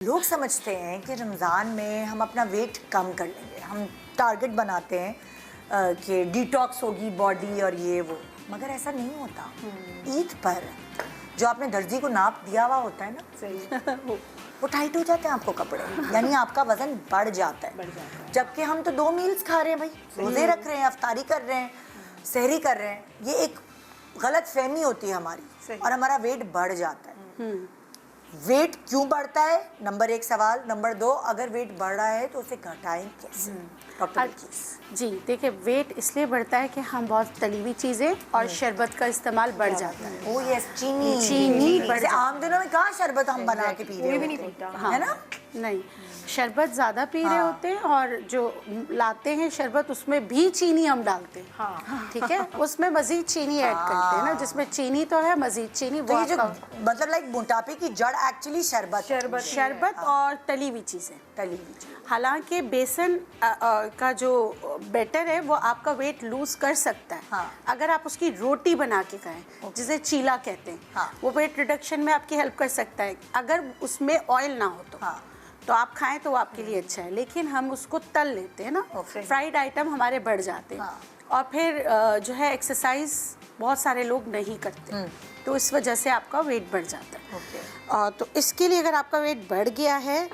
लोग समझते हैं कि रमज़ान में हम अपना वेट कम कर लेंगे, हम टारगेट बनाते हैं कि डिटॉक्स होगी बॉडी और ये वो, मगर ऐसा नहीं होता। ईद पर जो आपने दर्जी को नाप दिया हुआ होता है ना, सही वो टाइट हो जाते हैं आपको कपड़े, यानी आपका वजन बढ़ जाता है। जबकि हम तो 2 मील्स खा रहे हैं भाई, रोजे रख रहे हैं, अफ्तारी कर रहे हैं, सहरी कर रहे हैं। ये एक गलत फहमी होती है हमारी और हमारा वेट बढ़ जाता है। वेट क्यों बढ़ता है? नंबर 1 सवाल। नंबर 2, अगर वेट बढ़ रहा है तो उसे घटाएं कैसे? डॉक्टर जी देखिए, वेट इसलिए बढ़ता है कि हम बहुत तली हुई चीज़ें और शरबत का इस्तेमाल बढ़ जाता है। ओह यस, चीनी बढ़। आम दिनों में कहाँ शरबत हम बना के पी रहे होते हैं, है ना? नहीं, शरबत ज़्यादा पी रहे होते हैं और जो लाते हैं शरबत उसमें भी चीनी हम डालते हैं। ठीक है, उसमें मज़ीद चीनी ऐड करते हैं ना, जिसमें चीनी तो है, मज़ीद चीनी। वो जो मतलब लाइक मोटापे की जड़ एक्चुअली शरबत और तली हुई चीज़ें। हालांकि बेसन का जो बैटर है वो आपका वेट लूज कर सकता है। अगर आप उसकी रोटी बना के खाएं, जिसे चीला कहते हैं, वो वेट रिडक्शन में आपकी हेल्प कर सकता है। अगर उसमें ऑयल ना हो तो आप खाएं तो वो आपके लिए अच्छा है, लेकिन हम उसको तल लेते हैं ना, फ्राइड आइटम हमारे बढ़ जाते हैं। और फिर जो है एक्सरसाइज बहुत सारे लोग नहीं करते, तो इस वजह से आपका वेट बढ़ जाता है। तो इसके लिए अगर आपका वेट बढ़ गया है,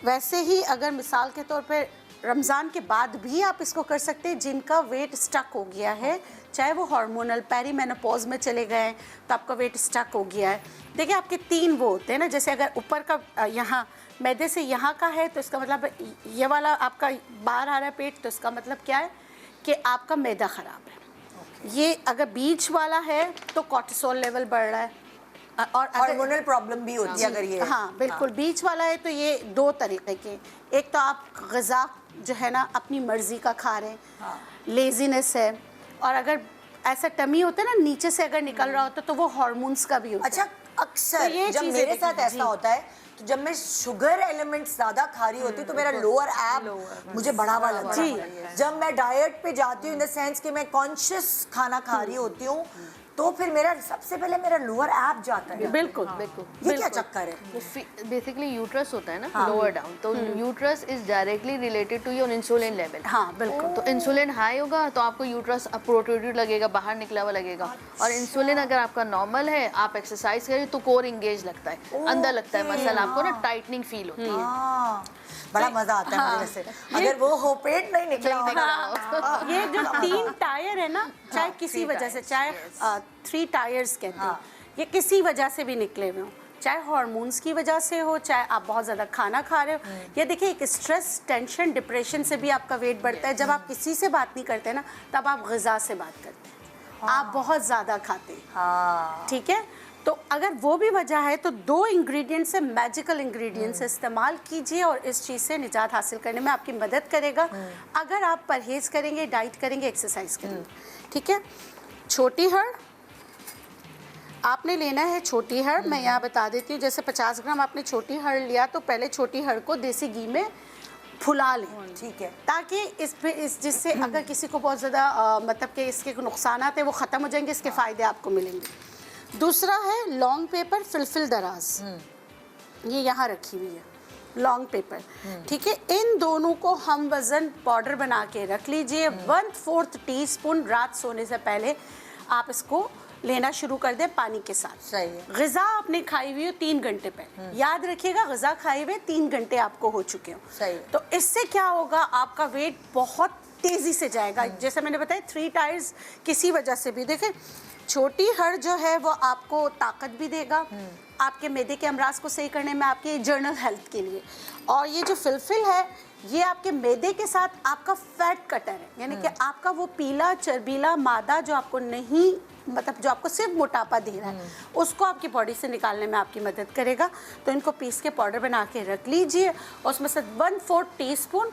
वैसे ही अगर मिसाल के तौर पे रमज़ान के बाद भी आप इसको कर सकते हैं, जिनका वेट स्टक हो गया है, चाहे वो हार्मोनल पेरीमेनोपॉज में चले गए तो आपका वेट स्टक हो गया है। देखिए, आपके 3 वो होते हैं ना, जैसे अगर ऊपर का यहाँ मैदे से यहाँ का है तो इसका मतलब ये वाला आपका बाहर आ रहा है पेट, तो इसका मतलब क्या है कि आपका मैदा ख़राब है। ये अगर बीच वाला है तो कॉर्टिसोल लेवल बढ़ रहा है और हार्मोनल प्रॉब्लम भी होती है अगर ये। हाँ बिल्कुल, बीच वाला है तो ये 2 तरीके के, एक तो आप ग़िज़ा जो है ना अपनी मर्ज़ी का खा रहे हैं, लेज़ीनेस है, और अगर ऐसा टमी होता है ना नीचे से अगर निकल रहा होता तो वो हार्मोन्स का भी होता है। अच्छा, अक्सर तो जब मेरे साथ ऐसा होता है तो जब मैं शुगर एलिमेंट्स ज़्यादा खा रही होती तो मेरा लोअर एब मुझे बढ़ावा लगता है। जब मैं डाइट पे जाती हूँ, इन द सेंस कि मैं कॉन्शियस खाना खा रही होती हूँ, तो फिर मेरा सबसे पहले मेरा लोअर एब जाता है। बिल्कुल ये क्या चक्कर है? बेसिकली यूट्रस होता है ना, लोअर डाउन, तो uterus is directly related to your insulin level. हाँ बिल्कुल। तो इंसुलिन हाई होगा तो आपको यूट्रस प्रोट्रूड लगेगा, बाहर निकला हुआ लगेगा। और इंसुलिन अगर आपका नॉर्मल है, आप एक्सरसाइज करें तो कोर इंगेज लगता है, अंदर लगता है मसल, आपको ना टाइटनिंग फील होती है। बड़ा मजा आता है मुझे वैसे, अगर वो हो पेट नहीं निकला। ये जो 3 टायर है ना, चाहे किसी वजह से, चाहे 3 टायर्स कहते हैं, ये किसी वजह से भी निकले हुए हों, चाहे हार्मोन्स की वजह से हो, चाहे आप बहुत ज़्यादा खाना खा रहे हो। ये देखिए, एक स्ट्रेस, टेंशन, डिप्रेशन से भी आपका वेट बढ़ता है। जब आप किसी से बात नहीं करते ना, तब आप ग़िज़ा से बात करते हैं, आप बहुत ज़्यादा खाते हैं। ठीक है, तो अगर वो भी वजह है तो 2 इंग्रेडिएंट्स से, मैजिकल इंग्रेडिएंट्स इस्तेमाल कीजिए और इस चीज़ से निजात हासिल करने में आपकी मदद करेगा, अगर आप परहेज़ करेंगे, डाइट करेंगे, एक्सरसाइज करेंगे। ठीक है, छोटी हड़ आपने लेना है। छोटी हड़ मैं यहाँ बता देती हूँ, जैसे 50 ग्राम आपने छोटी हड़ लिया तो पहले छोटी हड़ को देसी घी में फुला लें। ठीक है, ताकि इस जिससे अगर किसी को बहुत ज़्यादा मतलब कि इसके नुकसान है वो ख़त्म हो जाएंगे, इसके फ़ायदे आपको मिलेंगे। दूसरा है लॉन्ग पेपर फिलफिल दराज, ये यहाँ रखी हुई है लॉन्ग पेपर। ठीक है, इन दोनों को हम वज़न पाउडर बना के रख लीजिए। 1/4 टीस्पून रात सोने से पहले आप इसको लेना शुरू कर दें पानी के साथ। सही है। ग़िज़ा आपने खाई हुई हो 3 घंटे पहले, याद रखिएगा ग़िज़ा खाए हुए 3 घंटे आपको हो चुके हो। सही है। तो इससे क्या होगा, आपका वेट बहुत तेज़ी से जाएगा। जैसे मैंने बताया 3 टायर्स किसी वजह से भी। देखें, छोटी हड़ जो है वो आपको ताकत भी देगा, आपके मैदे के अमराज को सही करने में, आपके जर्नल हेल्थ के लिए। और ये जो फिलफिल है, ये आपके मैदे के साथ आपका फैट कटर है, यानी कि आपका वो पीला चर्बीला मादा जो आपको नहीं, मतलब जो आपको सिर्फ मोटापा दे रहा है, उसको आपकी बॉडी से निकालने में आपकी मदद करेगा। तो इनको पीस के पाउडर बना के रख लीजिए और उसमें से 1/4 टीस्पून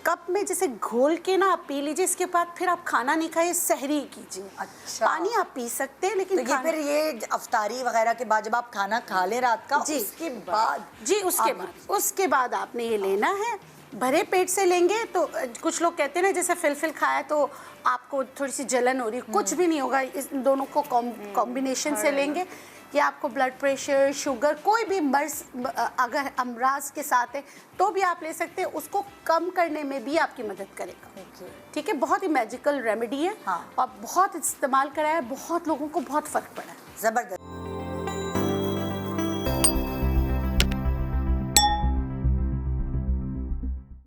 कप में जैसे घोल के ना आप पी लीजिए। इसके बाद फिर आप खाना नहीं खाइए, सहरी कीजिए। अच्छा, पानी आप पी सकते हैं, लेकिन तो ये फिर ये अफ्तारी वगैरह के बाद जब आप खाना खा लें रात का, जी, उसके बाद उसके बाद आपने ये लेना है। भरे पेट से लेंगे तो कुछ लोग कहते हैं ना, जैसे फिलफिल खाया तो आपको थोड़ी सी जलन हो रही है, कुछ भी नहीं होगा। इस दोनों को कॉम्बिनेशन से लेंगे। ये आपको ब्लड प्रेशर, शुगर, कोई भी मर्ज अगर अमराज के साथ है तो भी आप ले सकते हैं, उसको कम करने में भी आपकी मदद करेगा। ठीक है, बहुत ही मैजिकल रेमेडी है। और बहुत इस्तेमाल करा है, बहुत लोगों को बहुत फ़र्क पड़ा है। ज़बरदस्त।